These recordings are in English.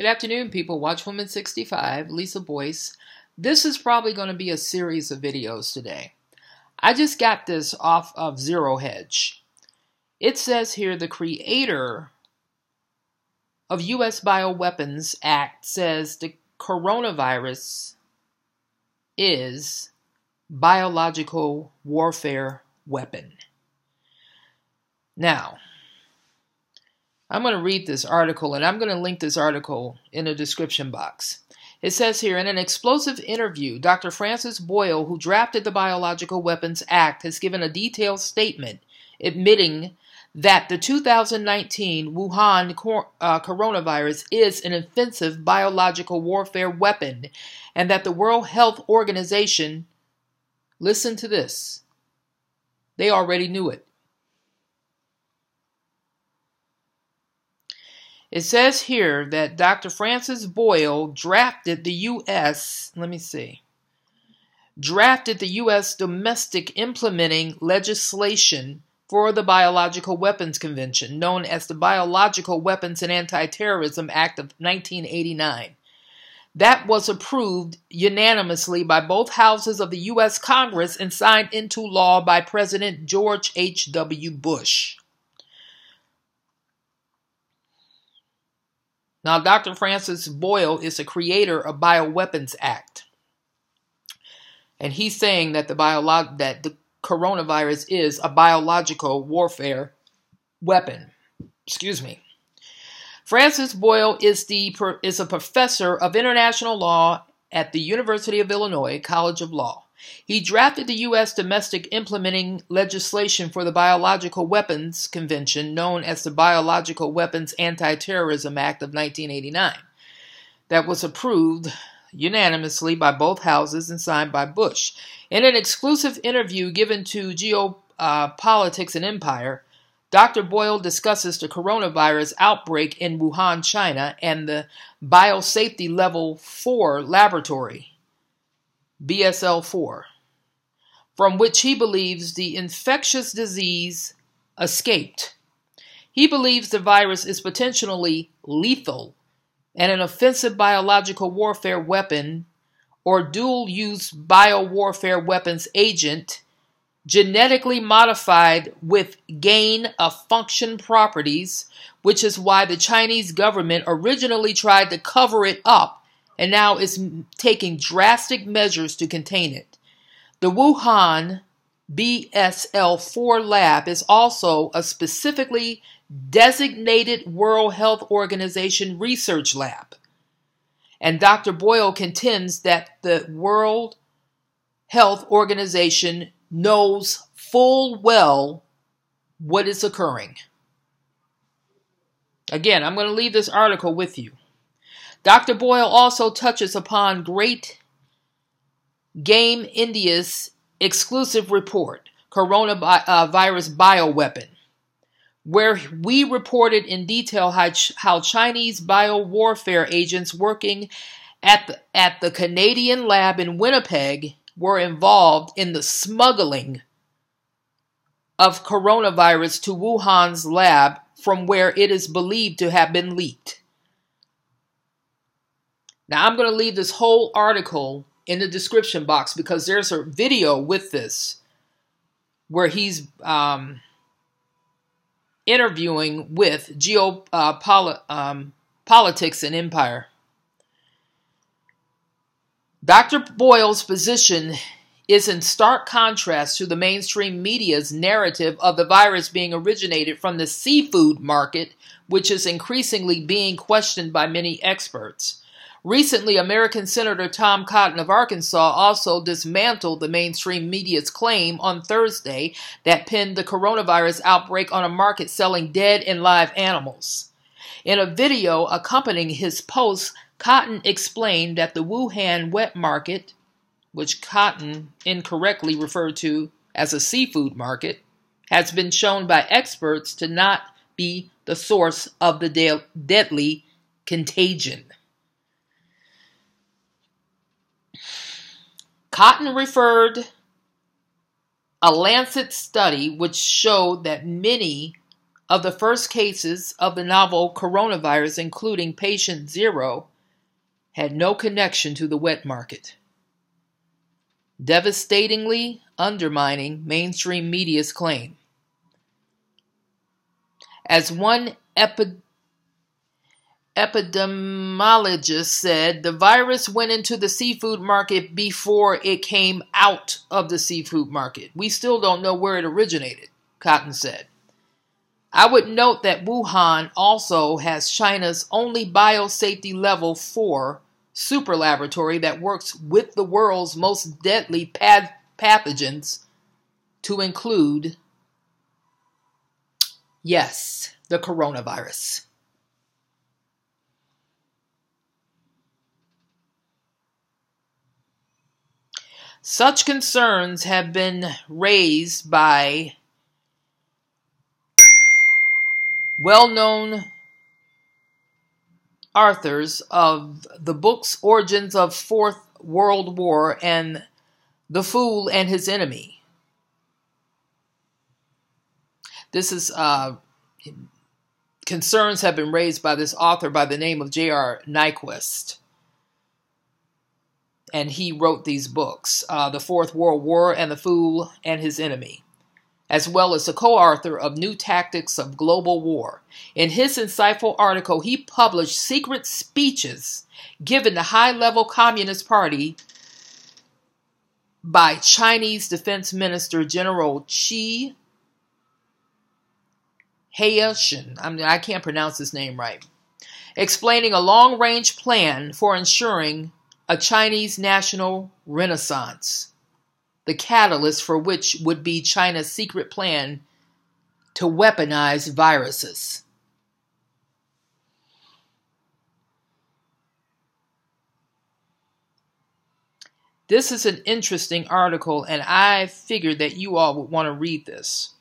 Good afternoon, people. Watchwoman 65, Lisa Boyce. This is probably going to be a series of videos today. I just got this off of Zero Hedge. It says here the creator of U.S. Bioweapons Act says the coronavirus is biological warfare weapon. Now, I'm going to read this article, and I'm going to link this article in the description box. It says here, in an explosive interview, Dr. Francis Boyle, who drafted the Biological Weapons Act, has given a detailed statement admitting that the 2019 Wuhan coronavirus is an offensive biological warfare weapon, and that the World Health Organization, listen to this, they already knew it. It says here that Dr. Francis Boyle drafted the U.S. domestic implementing legislation for the Biological Weapons Convention, known as the Biological Weapons and Anti-Terrorism Act of 1989. That was approved unanimously by both houses of the U.S. Congress and signed into law by President George H.W. Bush. Now, Dr. Francis Boyle is the creator of Bioweapons Act. And he's saying that the coronavirus is a biological warfare weapon. Excuse me. Francis Boyle is a professor of international law at the University of Illinois College of Law. He drafted the U.S. domestic implementing legislation for the Biological Weapons Convention, known as the Biological Weapons Anti-Terrorism Act of 1989, that was approved unanimously by both houses and signed by Bush. In an exclusive interview given to Geopolitics and Empire, Dr. Boyle discusses the coronavirus outbreak in Wuhan, China, and the Biosafety Level 4 laboratory, BSL-4, from which he believes the infectious disease escaped. He believes the virus is potentially lethal and an offensive biological warfare weapon or dual-use biowarfare weapons agent genetically modified with gain-of-function properties, which is why the Chinese government originally tried to cover it up and now is taking drastic measures to contain it. The Wuhan BSL-4 lab is also a specifically designated World Health Organization research lab. And Dr. Boyle contends that the World Health Organization knows full well what is occurring. Again, I'm going to leave this article with you. Dr. Boyle also touches upon Great Game India's exclusive report, Coronavirus Bioweapon, where we reported in detail how Chinese biowarfare agents working at the Canadian lab in Winnipeg were involved in the smuggling of coronavirus to Wuhan's lab from where it is believed to have been leaked. Now, I'm going to leave this whole article in the description box because there's a video with this where he's interviewing with Geopolitics and Empire. Dr. Boyle's position is in stark contrast to the mainstream media's narrative of the virus being originated from the seafood market, which is increasingly being questioned by many experts. Recently, American Senator Tom Cotton of Arkansas also dismantled the mainstream media's claim on Thursday that pinned the coronavirus outbreak on a market selling dead and live animals. In a video accompanying his post, Cotton explained that the Wuhan wet market, which Cotton incorrectly referred to as a seafood market, has been shown by experts to not be the source of the deadly contagion. Cotton referred a Lancet study which showed that many of the first cases of the novel coronavirus, including patient 0, had no connection to the wet market, devastatingly undermining mainstream media's claim. As one epidemiologist said, the virus went into the seafood market before it came out of the seafood market. We still don't know where it originated, Cotton said. I would note that Wuhan also has China's only biosafety level 4 super laboratory that works with the world's most deadly pathogens, to include, yes, the coronavirus. Such concerns have been raised by well-known authors of the books Origins of Fourth World War and The Fool and His Enemy. This is concerns have been raised by this author by the name of J.R. Nyquist. And he wrote these books, The Fourth World War and The Fool and His Enemy, as well as the co-author of New Tactics of Global War. In his insightful article, he published secret speeches given to high-level Communist Party by Chinese Defense Minister General Qi Haishan, I can't pronounce his name right, explaining a long-range plan for ensuring a Chinese national renaissance, the catalyst for which would be China's secret plan to weaponize viruses. This is an interesting article, and I figured that you all would want to read this.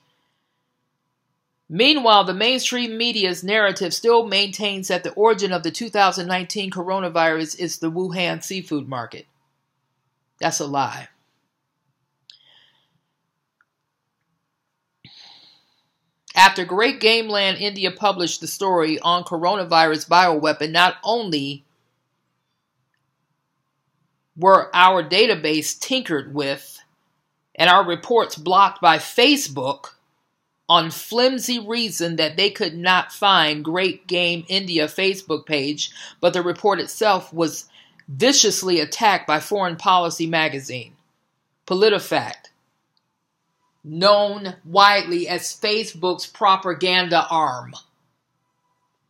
Meanwhile, the mainstream media's narrative still maintains that the origin of the 2019 coronavirus is the Wuhan seafood market. That's a lie. After Great Game Land India published the story on coronavirus bioweapon, not only were our database tinkered with and our reports blocked by Facebook on flimsy reason that they could not find Great Game India Facebook page, but the report itself was viciously attacked by Foreign Policy magazine, PolitiFact, known widely as Facebook's propaganda arm,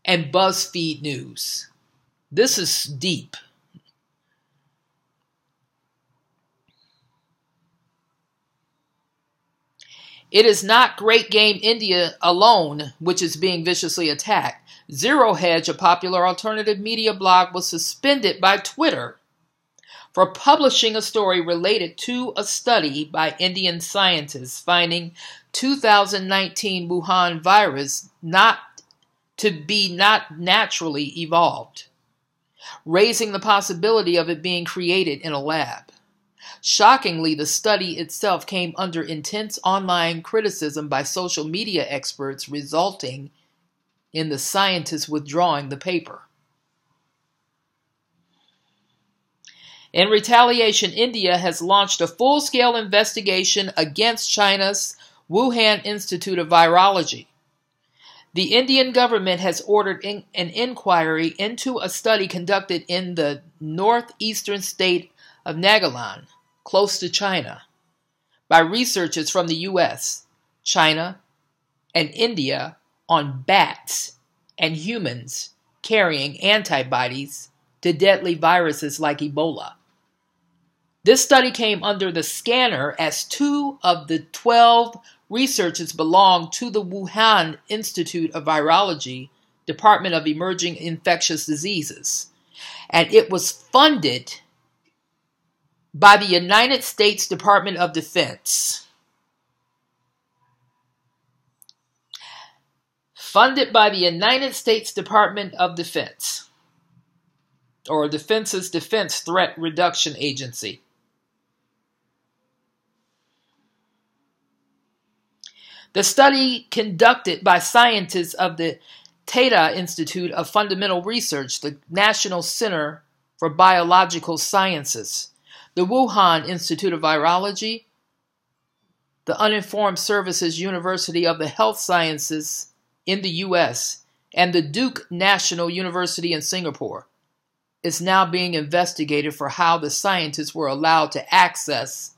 and BuzzFeed News. This is deep. It is not Great Game India alone which is being viciously attacked. Zero Hedge, a popular alternative media blog, was suspended by Twitter for publishing a story related to a study by Indian scientists finding 2019 Wuhan virus not naturally evolved, raising the possibility of it being created in a lab. Shockingly, the study itself came under intense online criticism by social media experts, resulting in the scientists withdrawing the paper. In retaliation, India has launched a full-scale investigation against China's Wuhan Institute of Virology. The Indian government has ordered an inquiry into a study conducted in the northeastern state of Nagaland, close to China, by researchers from the U.S., China, and India on bats and humans carrying antibodies to deadly viruses like Ebola. This study came under the scanner as 2 of the 12 researchers belong to the Wuhan Institute of Virology, Department of Emerging Infectious Diseases, and it was funded by the United States Department of Defense. Funded by the United States Department of Defense, or Defense's Defense Threat Reduction Agency. The study conducted by scientists of the Tata Institute of Fundamental Research, the National Center for Biological Sciences, the Wuhan Institute of Virology, the Uninformed Services University of the Health Sciences in the U.S., and the Duke National University in Singapore is now being investigated for how the scientists were allowed to access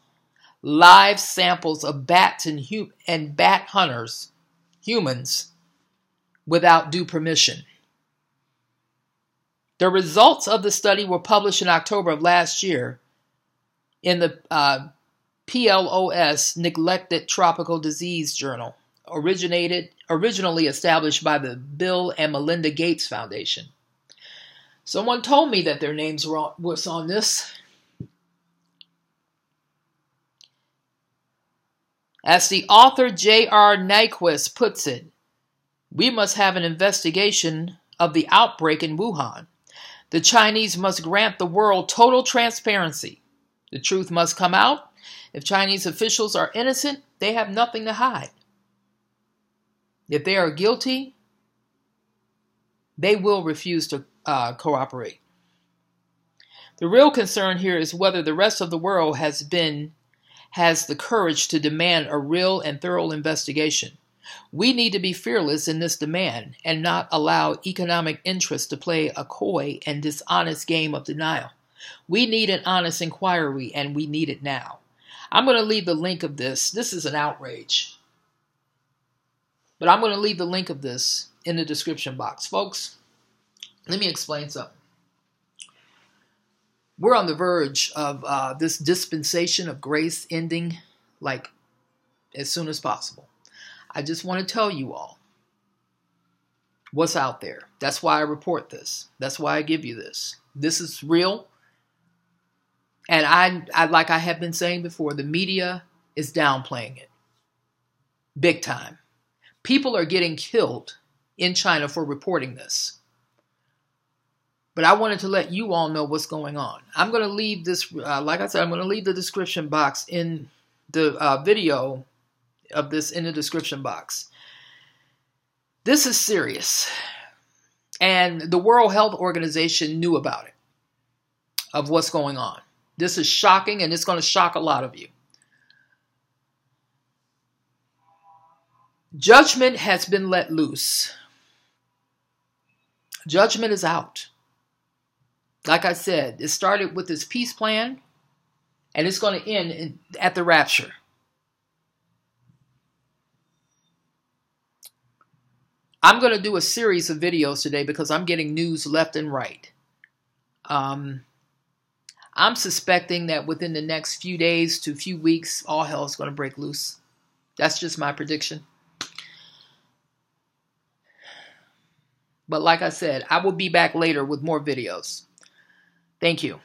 live samples of bats and bat hunters, humans, without due permission. The results of the study were published in October of last year in the PLOS Neglected Tropical Disease Journal, originally established by the Bill and Melinda Gates Foundation. Someone told me that their names was on this. As the author J.R. Nyquist puts it, we must have an investigation of the outbreak in Wuhan. The Chinese must grant the world total transparency. The truth must come out. If Chinese officials are innocent, they have nothing to hide. If they are guilty, they will refuse to cooperate. The real concern here is whether the rest of the world has the courage to demand a real and thorough investigation. We need to be fearless in this demand and not allow economic interests to play a coy and dishonest game of denial. We need an honest inquiry, and we need it now. I'm going to leave the link of this. This is an outrage. But I'm going to leave the link of this in the description box. Folks, let me explain something. We're on the verge of this dispensation of grace ending like as soon as possible. I just want to tell you all what's out there. That's why I report this. That's why I give you this. This is real. And I like I have been saying before, the media is downplaying it. Big time. People are getting killed in China for reporting this. But I wanted to let you all know what's going on. I'm going to leave this, like I said, I'm going to leave the description box in the video of this in the description box. This is serious. And the World Health Organization knew about it, of what's going on. This is shocking, and it's going to shock a lot of you. Judgment has been let loose. Judgment is out. Like I said, it started with this peace plan, and it's going to end at the rapture. I'm going to do a series of videos today because I'm getting news left and right. I'm suspecting that within the next few days to few weeks, all hell is going to break loose. That's just my prediction. But like I said, I will be back later with more videos. Thank you.